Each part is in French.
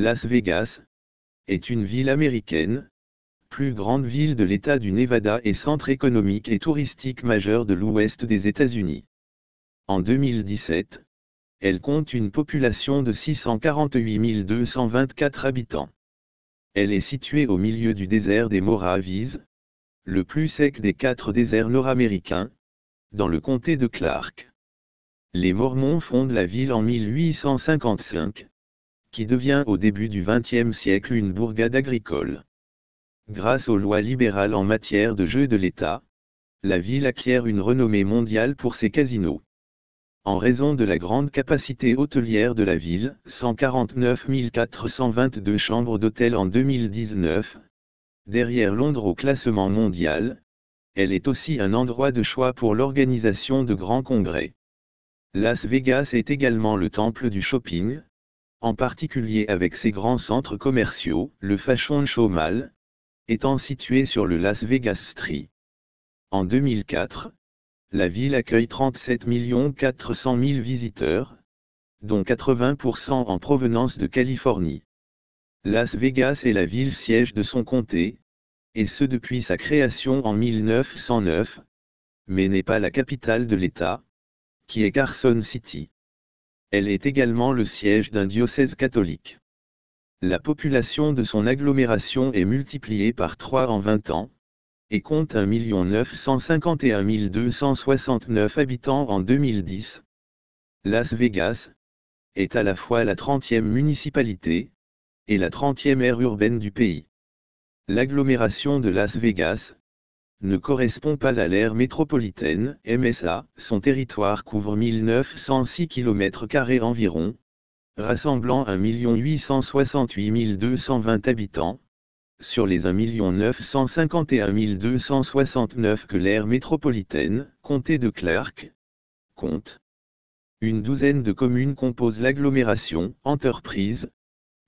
Las Vegas est une ville américaine, plus grande ville de l'État du Nevada et centre économique et touristique majeur de l'ouest des États-Unis. En 2017, elle compte une population de 648 224 habitants. Elle est située au milieu du désert des Mojaves, le plus sec des 4 déserts nord-américains, dans le comté de Clark. Les Mormons fondent la ville en 1855, qui devient au début du XXe siècle une bourgade agricole. Grâce aux lois libérales en matière de jeux de l'État, la ville acquiert une renommée mondiale pour ses casinos. En raison de la grande capacité hôtelière de la ville, 149 422 chambres d'hôtel en 2019, derrière Londres au classement mondial, elle est aussi un endroit de choix pour l'organisation de grands congrès. Las Vegas est également le temple du shopping, en particulier avec ses grands centres commerciaux, le Fashion Show Mall, étant situé sur le Las Vegas Strip. En 2004, la ville accueille 37 400 000 visiteurs, dont 80% en provenance de Californie. Las Vegas est la ville siège de son comté, et ce depuis sa création en 1909, mais n'est pas la capitale de l'État, qui est Carson City. Elle est également le siège d'un diocèse catholique. La population de son agglomération est multipliée par 3 en 20 ans, et compte 1 951 269 habitants en 2010. Las Vegas est à la fois la 30e municipalité et la 30e aire urbaine du pays. L'agglomération de Las Vegas ne correspond pas à l'aire métropolitaine, MSA, son territoire couvre 1906 km² environ, rassemblant 1 868 220 habitants, sur les 1 951 269 que l'aire métropolitaine, comté de Clark, compte. Une douzaine de communes composent l'agglomération, Enterprise,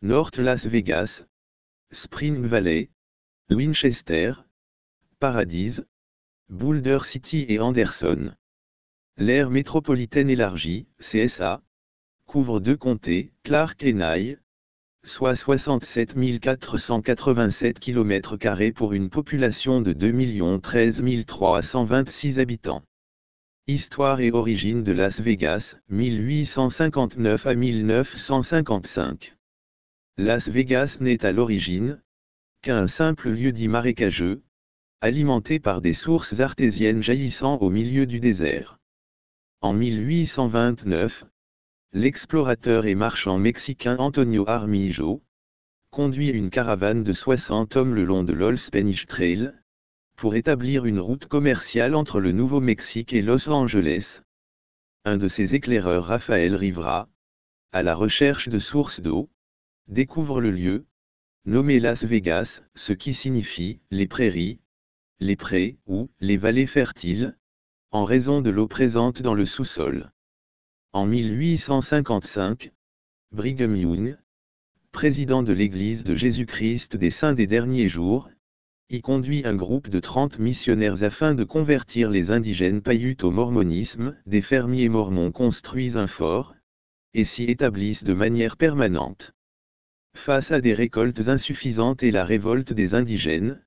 North Las Vegas, Spring Valley, Winchester, Paradise, Boulder City et Anderson. L'aire métropolitaine élargie, CSA, couvre 2 comtés, Clark et Nye, soit 67 487 km² pour une population de 2 13 326 habitants. Histoire et origine de Las Vegas, 1859 à 1955. Las Vegas n'est à l'origine qu'un simple lieu-dit marécageux, alimenté par des sources artésiennes jaillissant au milieu du désert. En 1829, l'explorateur et marchand mexicain Antonio Armijo conduit une caravane de 60 hommes le long de l'Old Spanish Trail, pour établir une route commerciale entre le Nouveau-Mexique et Los Angeles. Un de ses éclaireurs, Rafael Rivera, à la recherche de sources d'eau, découvre le lieu, nommé Las Vegas, ce qui signifie « les prairies », les prés ou les vallées fertiles, en raison de l'eau présente dans le sous-sol. En 1855, Brigham Young, président de l'Église de Jésus-Christ des Saints des Derniers Jours, y conduit un groupe de 30 missionnaires afin de convertir les indigènes Paiutes au mormonisme. Des fermiers mormons construisent un fort, et s'y établissent de manière permanente. Face à des récoltes insuffisantes et la révolte des indigènes,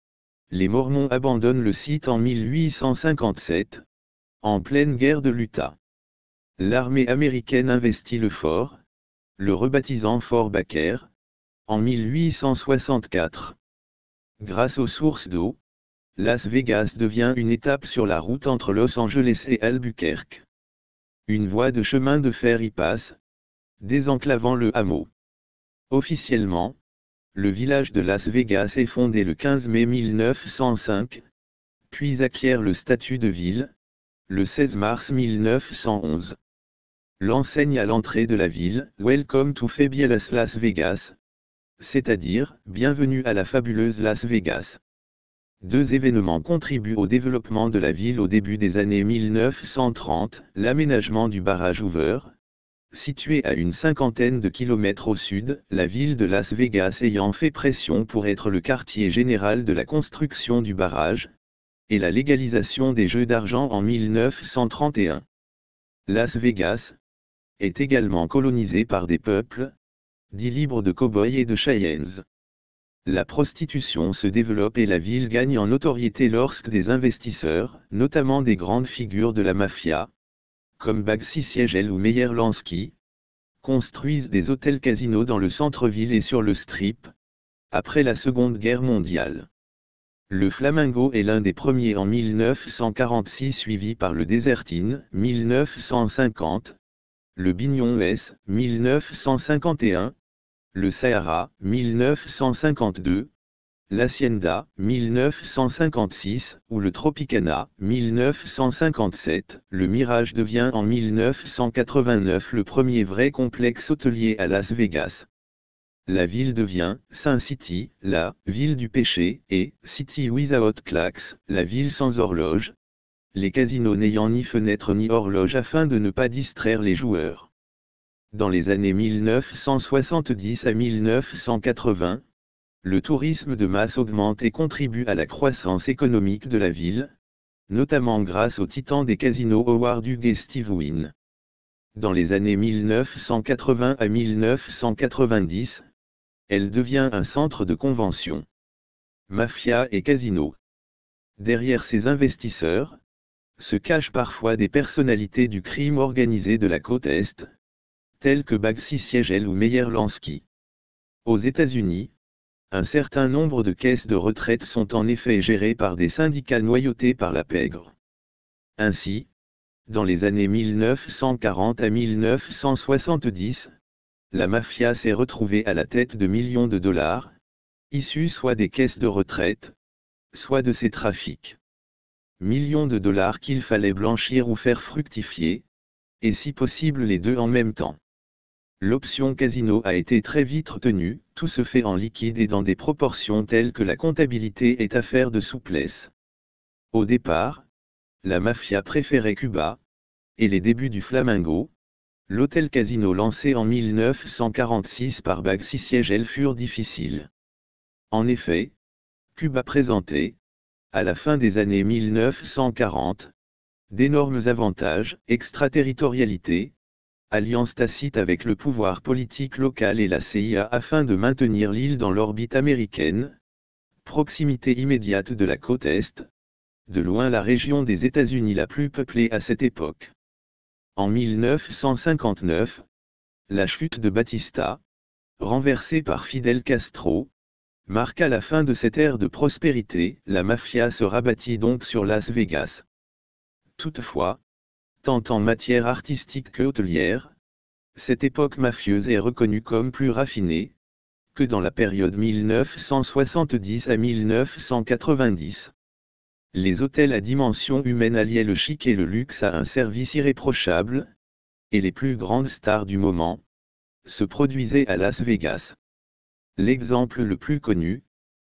les Mormons abandonnent le site en 1857, en pleine guerre de l'Utah. L'armée américaine investit le fort, le rebaptisant Fort Baker, en 1864. Grâce aux sources d'eau, Las Vegas devient une étape sur la route entre Los Angeles et Albuquerque. Une voie de chemin de fer y passe, désenclavant le hameau. Officiellement, le village de Las Vegas est fondé le 15 mai 1905, puis acquiert le statut de ville, le 16 mars 1911. L'enseigne à l'entrée de la ville, Welcome to Fabulous Las Vegas, c'est-à-dire, bienvenue à la fabuleuse Las Vegas. 2 événements contribuent au développement de la ville au début des années 1930, l'aménagement du barrage Hoover, situé à une 50aine de kilomètres au sud, la ville de Las Vegas ayant fait pression pour être le quartier général de la construction du barrage, et la légalisation des jeux d'argent en 1931. Las Vegas est également colonisée par des peuples, dit libre de cow-boys et de Cheyennes. La prostitution se développe et la ville gagne en notoriété lorsque des investisseurs, notamment des grandes figures de la mafia, comme Bagsi Siegel ou Meyer Lansky, construisent des hôtels-casinos dans le centre-ville et sur le Strip, après la Seconde Guerre mondiale. Le Flamingo est l'un des premiers en 1946 suivi par le Desert Inn, 1950, le Bignon S, 1951, le Sahara, 1952, l'Hacienda, 1956, ou le Tropicana, 1957, le Mirage devient en 1989 le premier vrai complexe hôtelier à Las Vegas. La ville devient, Sin City, la ville du péché, et City Without Clocks, la ville sans horloge, les casinos n'ayant ni fenêtre ni horloge afin de ne pas distraire les joueurs. Dans les années 1970 à 1980, le tourisme de masse augmente et contribue à la croissance économique de la ville, notamment grâce au titan des casinos Howard Hughes et Steve Wynn. Dans les années 1980 à 1990, elle devient un centre de convention. Mafia et casino. Derrière ces investisseurs, se cachent parfois des personnalités du crime organisé de la côte Est, telles que Bagsi Siegel ou Meyer Lansky. Aux États-Unis, un certain nombre de caisses de retraite sont en effet gérées par des syndicats noyautés par la pègre. Ainsi, dans les années 1940 à 1970, la mafia s'est retrouvée à la tête de millions de dollars, issus soit des caisses de retraite, soit de ces trafics. Millions de dollars qu'il fallait blanchir ou faire fructifier, et si possible les deux en même temps. L'option casino a été très vite retenue, tout se fait en liquide et dans des proportions telles que la comptabilité est affaire de souplesse. Au départ, la mafia préférait Cuba, et les débuts du Flamingo, l'hôtel casino lancé en 1946 par Bagsi Siegel furent difficiles. En effet, Cuba présentait, à la fin des années 1940, d'énormes avantages, extraterritorialité, alliance tacite avec le pouvoir politique local et la CIA afin de maintenir l'île dans l'orbite américaine, proximité immédiate de la côte Est, de loin la région des États-Unis la plus peuplée à cette époque. En 1959, la chute de Batista, renversée par Fidel Castro, marqua la fin de cette ère de prospérité, la mafia se rabattit donc sur Las Vegas. Toutefois, tant en matière artistique que hôtelière, cette époque mafieuse est reconnue comme plus raffinée que dans la période 1970 à 1990. Les hôtels à dimension humaine alliaient le chic et le luxe à un service irréprochable, et les plus grandes stars du moment se produisaient à Las Vegas. L'exemple le plus connu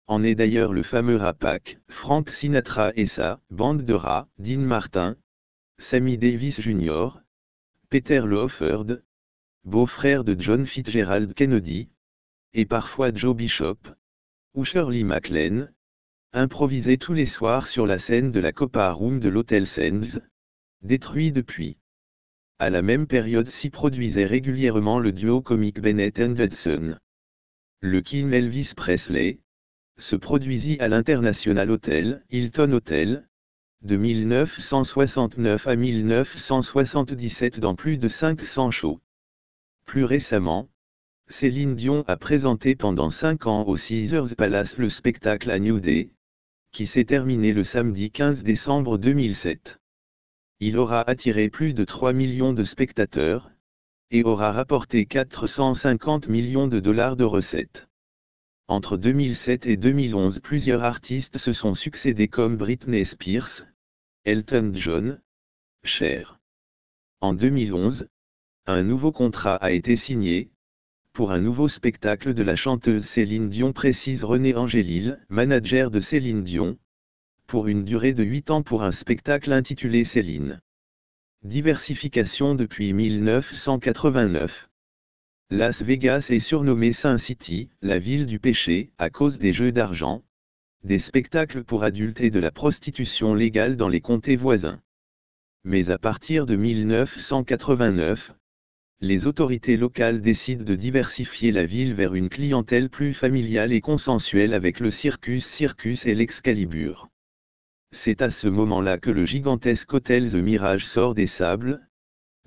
en est d'ailleurs le fameux Rapac, Frank Sinatra et sa bande de rats, Dean Martin, Sammy Davis Jr., Peter Lawford, beau-frère de John Fitzgerald Kennedy, et parfois Joe Bishop, ou Shirley MacLaine, improvisaient tous les soirs sur la scène de la Coppa Room de l'Hôtel Sands, détruit depuis. À la même période s'y produisait régulièrement le duo comique Bennett and Hudson. Le King Elvis Presley se produisit à l'International Hotel, Hilton Hotel, de 1969 à 1977 dans plus de 500 shows. Plus récemment, Céline Dion a présenté pendant 5 ans au Caesars Palace le spectacle A New Day, qui s'est terminé le samedi 15 décembre 2007. Il aura attiré plus de 3 millions de spectateurs, et aura rapporté 450 millions de dollars de recettes. Entre 2007 et 2011 plusieurs artistes se sont succédés comme Britney Spears, Elton John, Cher. En 2011, un nouveau contrat a été signé, pour un nouveau spectacle de la chanteuse Céline Dion précise René Angélil, manager de Céline Dion, pour une durée de 8 ans pour un spectacle intitulé Céline. Diversification depuis 1989. Las Vegas est surnommée Sin City, la ville du péché, à cause des jeux d'argent, des spectacles pour adultes et de la prostitution légale dans les comtés voisins. Mais à partir de 1989, les autorités locales décident de diversifier la ville vers une clientèle plus familiale et consensuelle avec le Circus et l'Excalibur. C'est à ce moment-là que le gigantesque hôtel The Mirage sort des sables,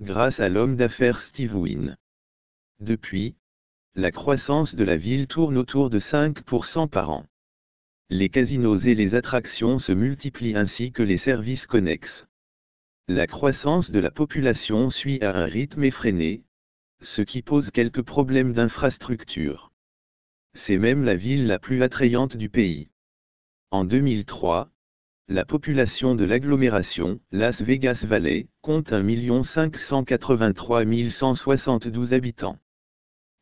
grâce à l'homme d'affaires Steve Wynn. Depuis, la croissance de la ville tourne autour de 5% par an. Les casinos et les attractions se multiplient ainsi que les services connexes. La croissance de la population suit à un rythme effréné, ce qui pose quelques problèmes d'infrastructure. C'est même la ville la plus attrayante du pays. En 2003, la population de l'agglomération, Las Vegas Valley, compte 1 583 172 habitants.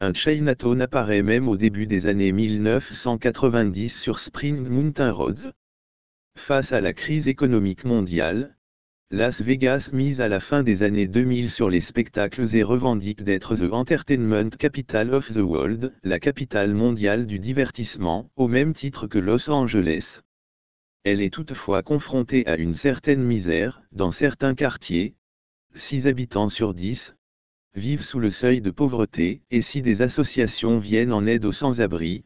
Un Chinatown apparaît même au début des années 1990 sur Spring Mountain Road. Face à la crise économique mondiale, Las Vegas mise à la fin des années 2000 sur les spectacles et revendique d'être The Entertainment Capital of the World, la capitale mondiale du divertissement, au même titre que Los Angeles. Elle est toutefois confrontée à une certaine misère, dans certains quartiers. 6 habitants sur 10 vivent sous le seuil de pauvreté, et si des associations viennent en aide aux sans-abri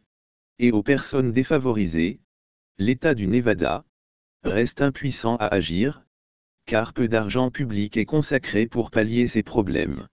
et aux personnes défavorisées, l'État du Nevada reste impuissant à agir, car peu d'argent public est consacré pour pallier ces problèmes.